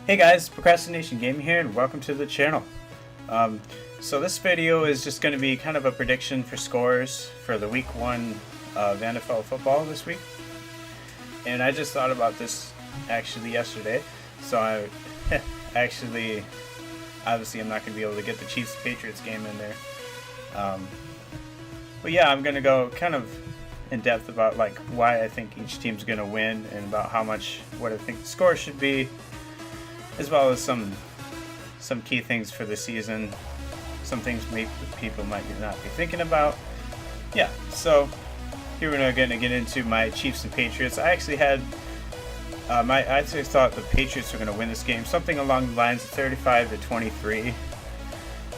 Hey guys, Procrastination Gaming here, and welcome to the channel. So this video is just going to be kind of a prediction for scores for the week 1 of NFL football this week. And I just thought about this actually yesterday, so I obviously I'm not going to be able to get the Chiefs-Patriots game in there. But yeah, I'm going to go kind of in depth about like why I think each team's going to win and about what I think the score should be, as well as some key things for the season, some things people might not be thinking about. Yeah, so here we're going to get into my Chiefs and Patriots. I actually had I actually thought the Patriots were going to win this game, something along the lines of 35-23. I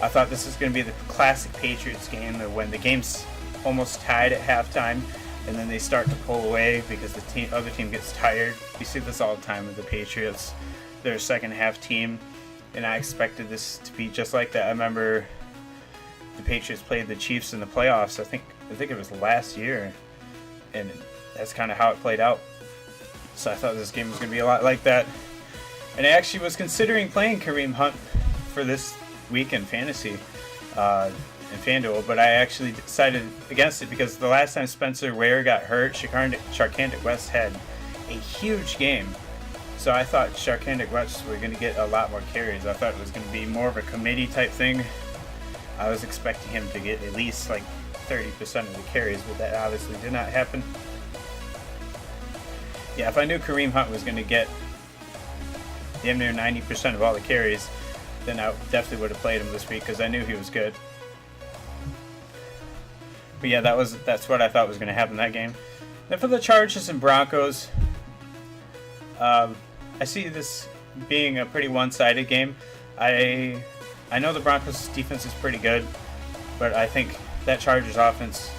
thought this was going to be the classic Patriots game when the game's almost tied at halftime, and then they start to pull away because the other team gets tired. You see this all the time with the Patriots. They're a second half team, and I expected this to be just like that. I remember the Patriots played the Chiefs in the playoffs. I think it was last year, and that's kind of how it played out. So I thought this game was going to be a lot like that. And I actually was considering playing Kareem Hunt for this week in fantasy in FanDuel, but I actually decided against it because the last time Spencer Ware got hurt, Charkandic West had a huge game. So I thought Charkandic West were going to get a lot more carries. I thought it was going to be more of a committee type thing. I was expecting him to get at least like 30% of the carries, but that obviously did not happen. Yeah, if I knew Kareem Hunt was going to get damn near 90% of all the carries, then I definitely would have played him this week because I knew he was good. But yeah, that's what I thought was going to happen in that game. Then for the Chargers and Broncos, I see this being a pretty one-sided game. I know the Broncos' defense is pretty good, but I think that Chargers offense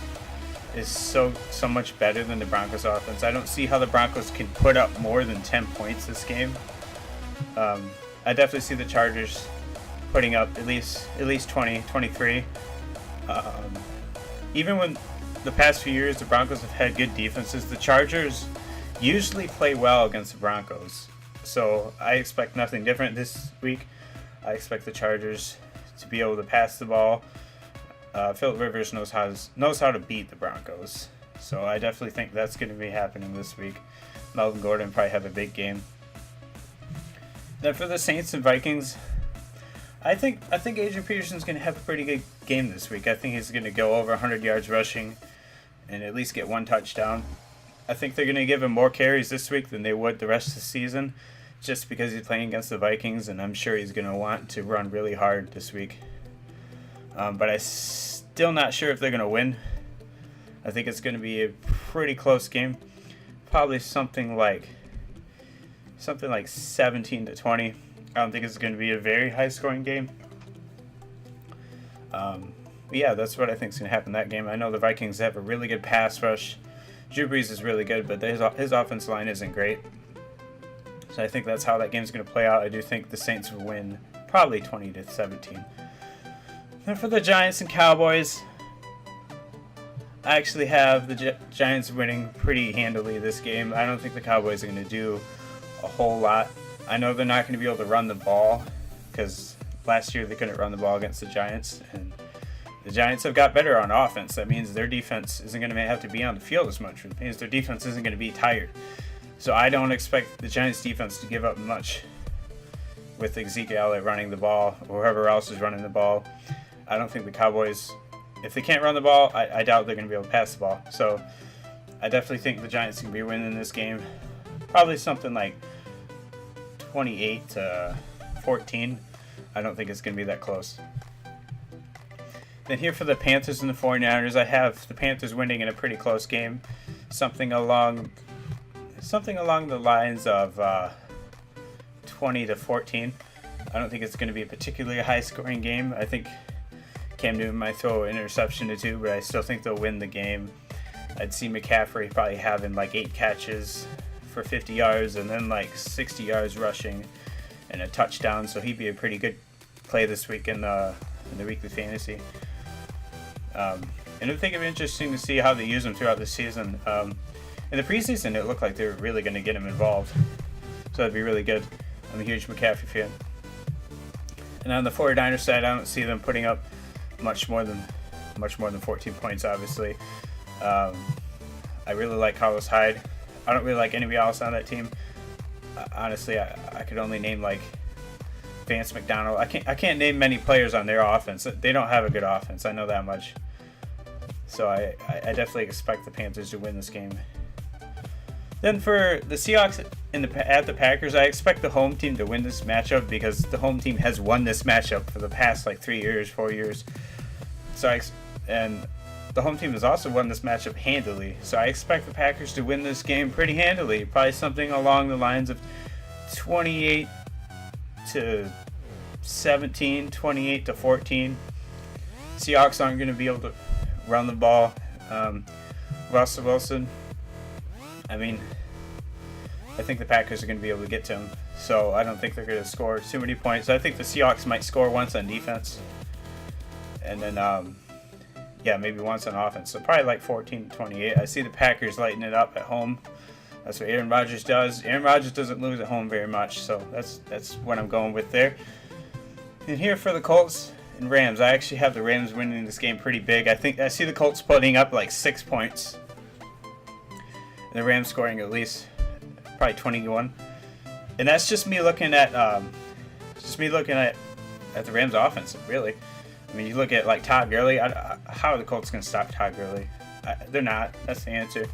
is so much better than the Broncos offense. I don't see how the Broncos can put up more than 10 points this game. I definitely see the Chargers putting up at least 20, 23. Even when the past few years the Broncos have had good defenses, the Chargers usually play well against the Broncos. So I expect nothing different this week. I expect the Chargers to be able to pass the ball. Philip Rivers knows how to beat the Broncos. So I definitely think that's going to be happening this week. Melvin Gordon probably have a big game. Then for the Saints and Vikings, I think Adrian Peterson's going to have a pretty good game this week. I think he's going to go over 100 yards rushing and at least get one touchdown. I think they're going to give him more carries this week than they would the rest of the season, just because he's playing against the Vikings, and I'm sure he's going to want to run really hard this week. But I'm still not sure if they're going to win. I think it's going to be a pretty close game, probably something like 17-20. I don't think it's going to be a very high-scoring game. But yeah, that's what I think is going to happen in that game. I know the Vikings have a really good pass rush. Drew Brees is really good, but his offensive line isn't great. So I think that's how that game's going to play out. I do think the Saints will win probably 20-17. Then for the Giants and Cowboys, I actually have the Giants winning pretty handily this game. I don't think the Cowboys are going to do a whole lot. I know they're not going to be able to run the ball because last year they couldn't run the ball against the Giants, and the Giants have got better on offense. That means their defense isn't going to have to be on the field as much. It means their defense isn't going to be tired. So I don't expect the Giants defense to give up much with Ezekiel Elliott running the ball or whoever else is running the ball. I don't think the Cowboys, if they can't run the ball, I doubt they're going to be able to pass the ball. So I definitely think the Giants can be winning this game. Probably something like 28-14. I don't think it's going to be that close. Then here for the Panthers and the 49ers, I have the Panthers winning in a pretty close game. Something along the lines of 20-14. I don't think it's going to be a particularly high-scoring game. I think Cam Newton might throw an interception or two, but I still think they'll win the game. I'd see McCaffrey probably having like 8 catches for 50 yards and then like 60 yards rushing and a touchdown. So he'd be a pretty good play this week in the weekly fantasy. And I think it'd be interesting to see how they use him throughout the season. In the preseason, it looked like they were really going to get him involved. So that'd be really good. I'm a huge McCaffrey fan. And on the 49ers side, I don't see them putting up much more than 14 points, obviously. I really like Carlos Hyde. I don't really like anybody else on that team. Honestly, I could only name like Vance McDonald. I can't name many players on their offense. They don't have a good offense. I know that much. So I definitely expect the Panthers to win this game. Then for the Seahawks at the Packers, I expect the home team to win this matchup because the home team has won this matchup for the past like 3 years, 4 years. And the home team has also won this matchup handily. So I expect the Packers to win this game pretty handily. Probably something along the lines of 28 to 17, 28 to 14. Seahawks aren't going to be able to run the ball. Russell Wilson, I mean, I think the Packers are going to be able to get to him. So I don't think they're going to score too many points. I think the Seahawks might score once on defense. And then, maybe once on offense. So probably like 14 to 28. I see the Packers lighting it up at home. That's what Aaron Rodgers does. Aaron Rodgers doesn't lose at home very much. So that's what I'm going with there. And here for the Colts and Rams, I actually have the Rams winning this game pretty big. I see the Colts putting up like 6 points. And the Rams scoring at least probably 21. And that's just me looking at the Rams offense, really. I mean, you look at like Todd Gurley. How are the Colts going to stop Todd Gurley? They're not. That's the answer.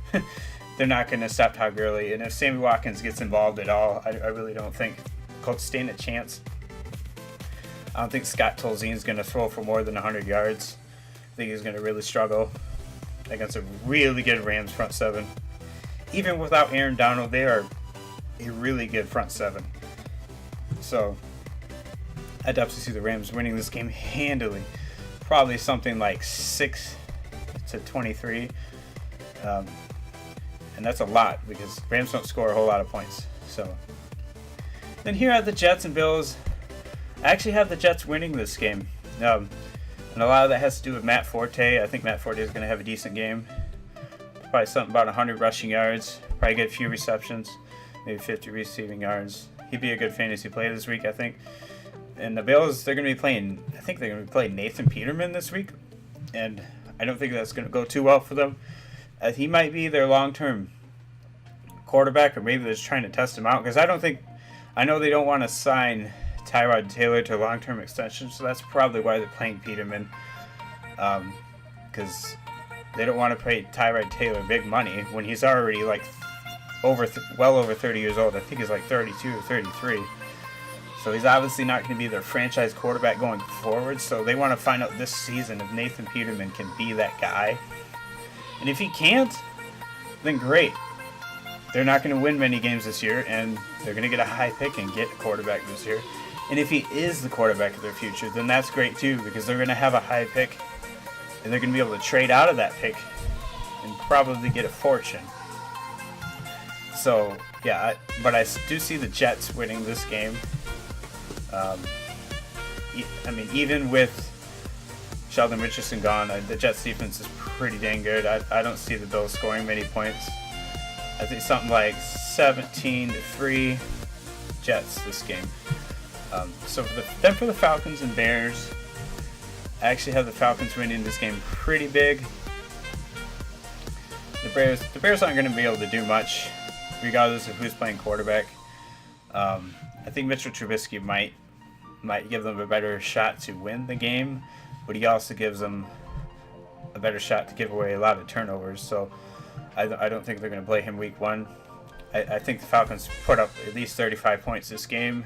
They're not going to stop Todd Gurley. And if Sammy Watkins gets involved at all, I really don't think the Colts stand a chance. I don't think Scott Tolzien is going to throw for more than 100 yards. I think he's going to really struggle against a really good Rams front seven. Even without Aaron Donald, they are a really good front seven. So I definitely see the Rams winning this game handily. Probably something like 6 to 23. And that's a lot because Rams don't score a whole lot of points. So then here are the Jets and Bills. I actually have the Jets winning this game. And a lot of that has to do with Matt Forte. I think Matt Forte is going to have a decent game. Probably something about 100 rushing yards. Probably get a few receptions. Maybe 50 receiving yards. He'd be a good fantasy play this week, I think. And the Bills, they're going to be playing Nathan Peterman this week. And I don't think that's going to go too well for them. He might be their long-term quarterback, or maybe they're just trying to test him out. Because I know they don't want to sign Tyrod Taylor to a long-term extension, so that's probably why they're playing Peterman. Because they don't want to pay Tyrod Taylor big money when he's already like well over 30 years old. I think he's like 32 or 33. So he's obviously not going to be their franchise quarterback going forward. So they want to find out this season if Nathan Peterman can be that guy. And if he can't, then great. They're not going to win many games this year, and they're going to get a high pick and get a quarterback this year. And if he is the quarterback of their future, then that's great too, because they're going to have a high pick, and they're going to be able to trade out of that pick and probably get a fortune. So, yeah, but I do see the Jets winning this game. Even with Sheldon Richardson gone, the Jets defense is pretty dang good. I don't see the Bills scoring many points. I think something like 17-3 Jets this game. So for the Falcons and Bears, I actually have the Falcons winning this game pretty big. The Bears aren't going to be able to do much, regardless of who's playing quarterback. I think Mitchell Trubisky might give them a better shot to win the game, but he also gives them a better shot to give away a lot of turnovers. So I don't think they're going to play him week one. I think the Falcons put up at least 35 points this game.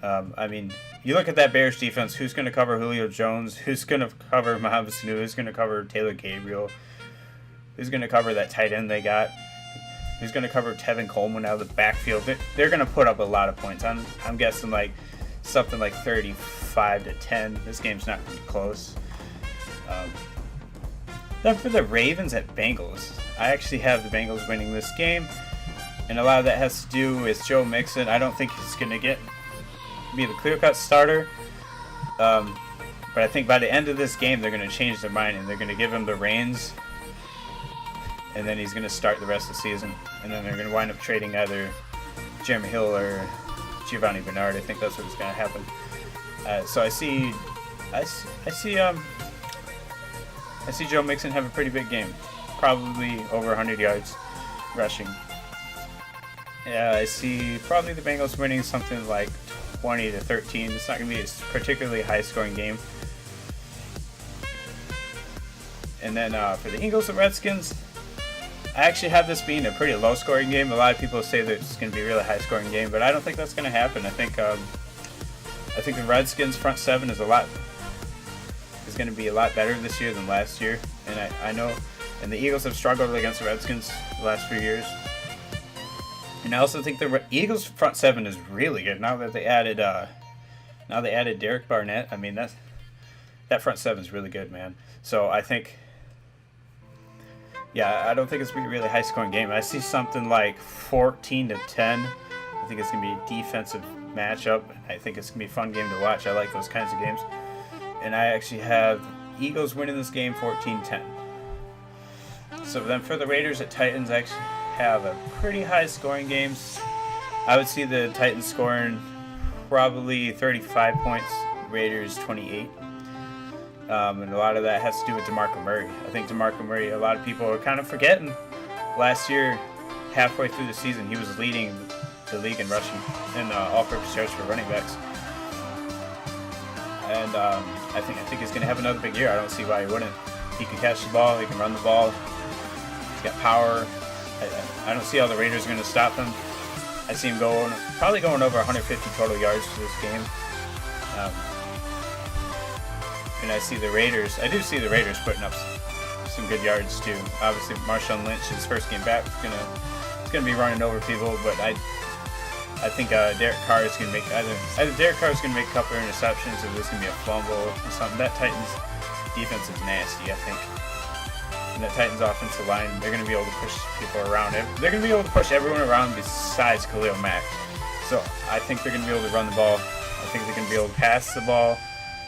You look at that Bears defense, who's going to cover Julio Jones, who's going to cover Mohamed Sanu, who's going to cover Taylor Gabriel, who's going to cover that tight end they got, who's going to cover Tevin Coleman out of the backfield. They're going to put up a lot of points. I'm guessing like something like 35-10. This game's not going to be close. Then for the Ravens at Bengals, I actually have the Bengals winning this game, and a lot of that has to do with Joe Mixon. I don't think he's going to be the clear-cut starter, but I think by the end of this game they're going to change their mind and they're going to give him the reins, and then he's going to start the rest of the season, and then they're going to wind up trading either Jeremy Hill or Giovanni Bernard. I think that's what's going to happen. So I see Joe Mixon have a pretty big game, probably over 100 yards rushing. I see probably the Bengals winning something like 20-13. It's not going to be a particularly high-scoring game. And then for the Eagles and Redskins, I actually have this being a pretty low-scoring game. A lot of people say that it's going to be a really high-scoring game, but I don't think that's going to happen. I think the Redskins front seven is going to be a lot better this year than last year, and I know. And the Eagles have struggled against the Redskins the last few years. And I also think the Eagles front seven is really good now that they added Derek Barnett. I mean, that front seven is really good, man. So I think, I don't think it's going to be a really high scoring game. I see something like 14-10. I think it's going to be a defensive matchup. I think it's going to be a fun game to watch. I like those kinds of games. And I actually have Eagles winning this game 14-10. So then for the Raiders at Titans, I actually have a pretty high scoring game. I would see the Titans scoring probably 35 points, Raiders 28. And a lot of that has to do with DeMarco Murray. I think DeMarco Murray, a lot of people are kind of forgetting. Last year, halfway through the season, he was leading the league in rushing and all-purpose yards for running backs. And I think he's going to have another big year. I don't see why he wouldn't. He can catch the ball. He can run the ball. He's got power. I don't see how the Raiders are going to stop him. I see him probably going over 150 total yards for this game. And I do see the Raiders putting up some good yards too. Obviously, Marshawn Lynch, his first game back, is gonna be running over people. But I think Derek Carr is gonna make either Derek Carr is gonna make a couple of interceptions, or there's gonna be a fumble or something. That Titans defense is nasty, I think. And that Titans offensive line, they're going to be able to push people around. They're going to be able to push everyone around besides Khalil Mack. So I think they're going to be able to run the ball. I think they're going to be able to pass the ball.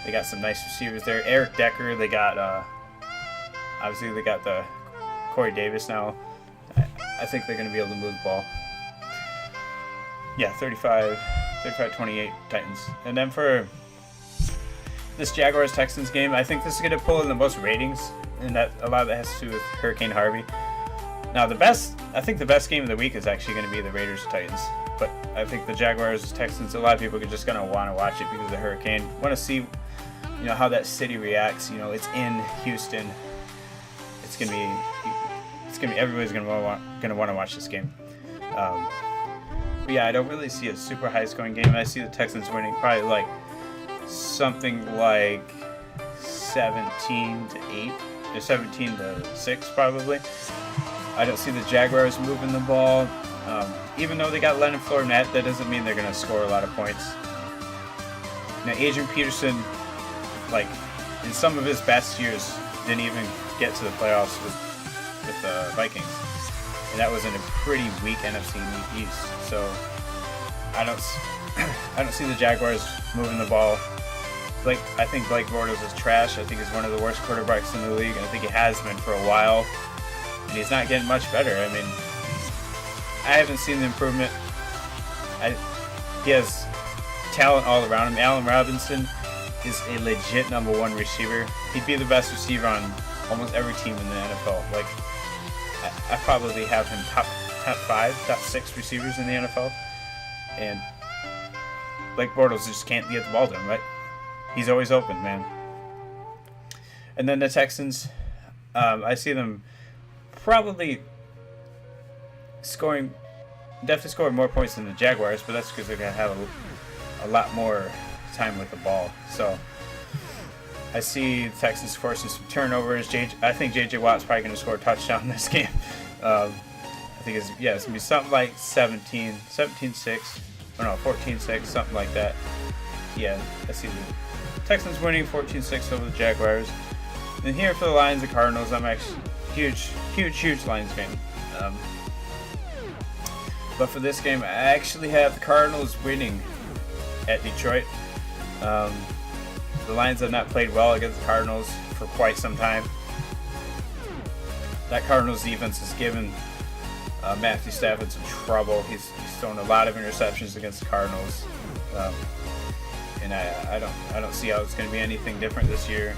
They got some nice receivers there. Eric Decker. They got obviously they got the Corey Davis now. I think they're going to be able to move the ball. Yeah, 35-28 Titans. And then for this Jaguars-Texans game, I think this is going to pull in the most ratings. And that a lot of that has to do with Hurricane Harvey. Now I think the best game of the week is actually going to be the Raiders-Titans. But I think the Jaguars-Texans, a lot of people are just going to want to watch it because of the hurricane. Want to see, how that city reacts. It's in Houston. It's gonna be everybody's gonna want to watch this game. But yeah, I don't really see a super high-scoring game. I see the Texans winning probably like something like 17-8. 17-6 probably. I don't see the Jaguars moving the ball. Even though they got Leonard Fournette, that doesn't mean they're going to score a lot of points. Now, Adrian Peterson, in some of his best years, didn't even get to the playoffs with the Vikings. And that was in a pretty weak NFC East. So I don't see the Jaguars moving the ball. I think Blake Bortles is trash. I think he's one of the worst quarterbacks in the league, and I think he has been for a while. And he's not getting much better. I mean, I haven't seen the improvement. He has talent all around him. Allen Robinson is a legit #1 receiver. He'd be the best receiver on almost every team in the NFL. I probably have him top 5, top 6 receivers in the NFL. And Blake Bortles just can't get the ball to him, right? He's always open, man. And then the Texans, I see them probably definitely scoring more points than the Jaguars, but that's because they're going to have a lot more time with the ball. So I see the Texans forcing some turnovers. I think J.J. Watt's probably going to score a touchdown in this game. I think it's going to be something like 17-6, or no, 14-6, something like that. Yeah, I see the Texans winning 14-6 over the Jaguars. And here for the Lions and Cardinals, I'm actually huge Lions fan. But for this game, I actually have the Cardinals winning at Detroit. The Lions have not played well against the Cardinals for quite some time. That Cardinals defense has given Matthew Stafford some trouble. He's thrown a lot of interceptions against the Cardinals, and I don't see how it's going to be anything different this year.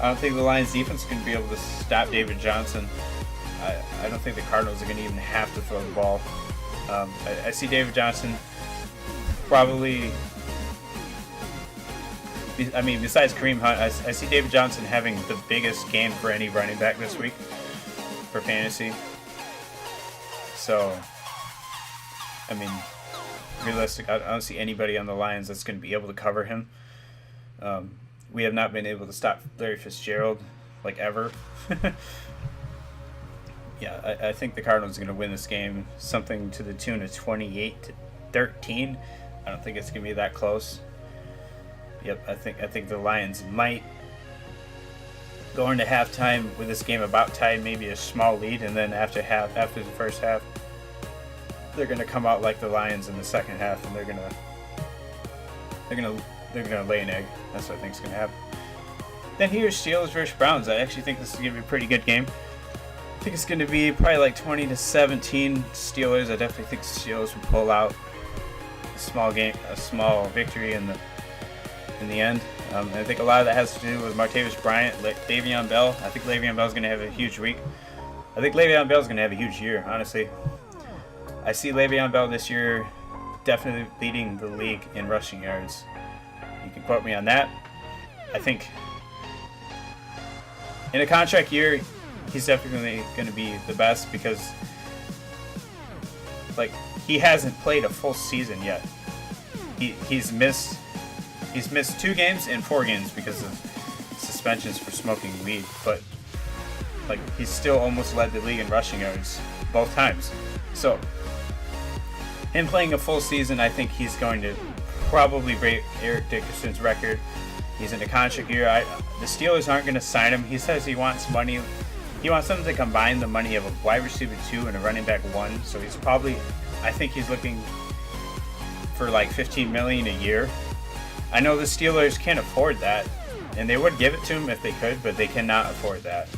I don't think the Lions defense is going to be able to stop David Johnson. I don't think the Cardinals are going to even have to throw the ball. I see David Johnson probably. I mean, besides Kareem Hunt, I see David Johnson having the biggest game for any running back this week for fantasy. So, I mean, realistic, I don't see anybody on the Lions that's going to be able to cover him. We have not been able to stop Larry Fitzgerald, like, ever. Yeah, I think the Cardinals are going to win this game, something to the tune of 28-13. I don't think it's going to be that close. Yep, I think the Lions might go into halftime with this game about tied, maybe a small lead, and then after the first half, they're gonna come out like the Lions in the second half, and they're gonna lay an egg. That's what I think is gonna happen. Then here's Steelers versus Browns. I actually think this is gonna be a pretty good game. I think it's gonna be probably like 20-17 Steelers. I definitely think the Steelers will pull out a small victory in the end. I think a lot of that has to do with Martavis Bryant, Le'Veon Bell. I think Le'Veon Bell's going to have a huge week. I think Le'Veon Bell's going to have a huge year, honestly. I see Le'Veon Bell this year definitely leading the league in rushing yards. You can quote me on that. I think in a contract year, he's definitely going to be the best because, like, he hasn't played a full season yet. He's missed 2 games and 4 games because of suspensions for smoking weed, but like he's still almost led the league in rushing yards both times. So him playing a full season, I think he's going to probably break Eric Dickerson's record. He's in a contract year. The Steelers aren't going to sign him. He says he wants money. He wants them to combine the money of a wide receiver 2 and a running back 1. So he's probably, I think he's looking for like $15 million a year. I know the Steelers can't afford that, and they would give it to him if they could, but they cannot afford that.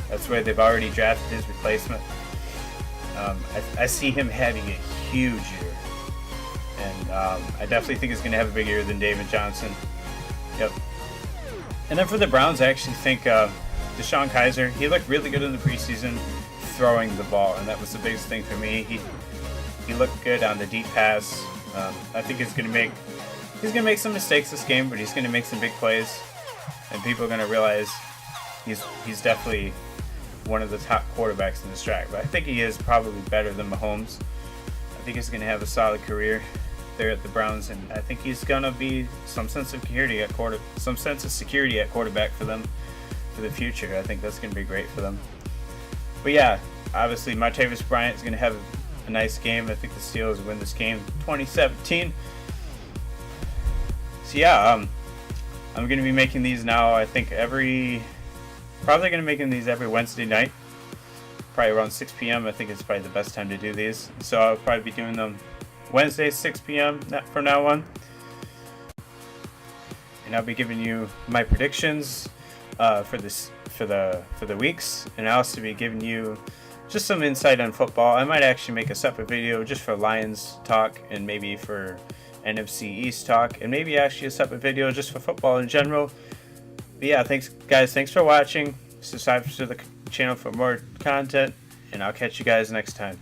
That's why they've already drafted his replacement. I see him having a huge year, and I definitely think he's going to have a bigger year than David Johnson. Yep. And then for the Browns, I actually think DeShone Kizer, he looked really good in the preseason throwing the ball, and that was the biggest thing for me. He looked good on the deep pass. I think he's going to make some mistakes this game, but he's going to make some big plays, and people are going to realize he's definitely one of the top quarterbacks in this track. But I think he is probably better than Mahomes. I think he's going to have a solid career there at the Browns, and I think he's going to be some sense of security at quarterback for them for the future. I think that's going to be great for them. But yeah, obviously Martavis Bryant is going to have a nice game. I think the Steelers win this game 2017. So yeah, I'm going to be making these now, I think probably going to make these every Wednesday night, probably around 6 p.m. I think it's probably the best time to do these. So I'll probably be doing them Wednesday, 6 p.m. from now on. And I'll be giving you my predictions for the weeks, and I'll also be giving you just some insight on football. I might actually make a separate video just for Lions talk, and maybe for NFC East talk, and maybe actually a separate video just for football in general. But yeah, thanks guys, thanks for watching. Subscribe to the channel for more content, and I'll catch you guys next time.